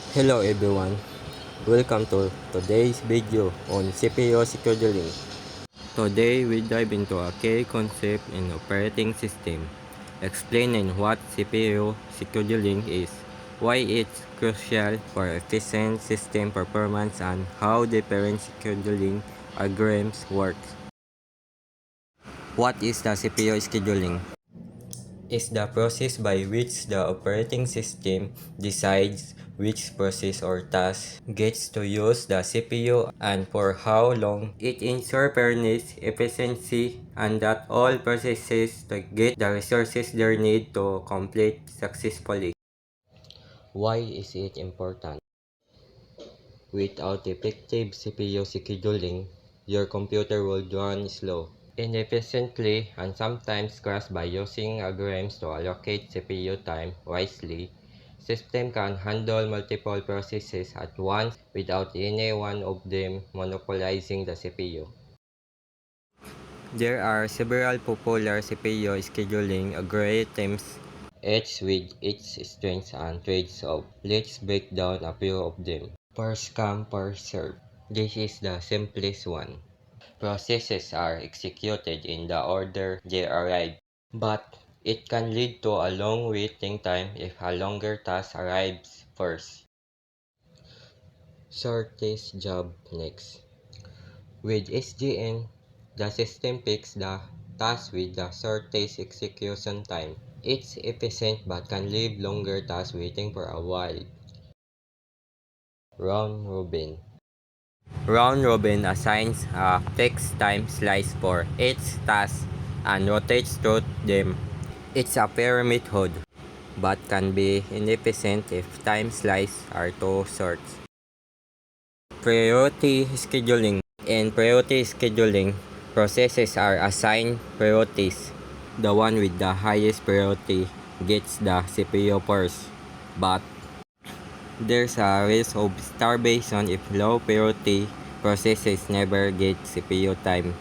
Hello everyone, welcome to today's video on CPU scheduling. Today we dive into a key concept in operating system, explaining what CPU scheduling is, why it's crucial for efficient system performance, and how different scheduling algorithms work. What is the CPU scheduling? Is the process by which the operating system decides which process or task gets to use the CPU and for how long. It ensures fairness, efficiency, and that all processes get the resources they need to complete successfully. Why is it important? Without effective CPU scheduling, your computer will run slow, inefficiently, and sometimes crash. By using algorithms to allocate CPU time wisely, system can handle multiple processes at once without any one of them monopolizing the CPU. There are several popular CPU scheduling algorithms, each with its strengths and trades-off. Let's break down a few of them. First come, first serve. This is the simplest one. Processes are executed in the order they arrive, but it can lead to a long waiting time if a longer task arrives first. Shortest job next. With SGN, the system picks the task with the shortest execution time. It's efficient but can leave longer tasks waiting for a while. Round robin. Round robin assigns a fixed time slice for each task and rotates through them. It's a fair method, but can be inefficient if time slices are too short. Priority scheduling. In priority scheduling, processes are assigned priorities. The one with the highest priority gets the CPU first, but there's a risk of starvation if low priority processes never get CPU time.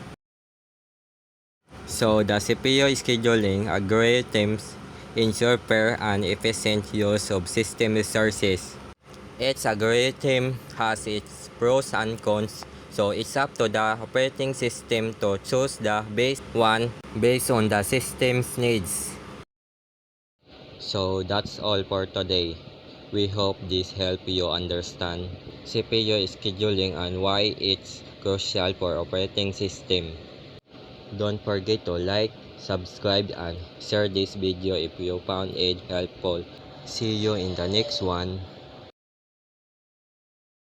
So the CPU scheduling algorithms ensure fair and efficient use of system resources. Each algorithm has its pros and cons, so it's up to the operating system to choose the best one based on the system's needs. So that's all for today. We hope this helped you understand CPU scheduling and why it's crucial for operating system. Don't forget to like, subscribe, and share this video if you found it helpful. See you in the next one.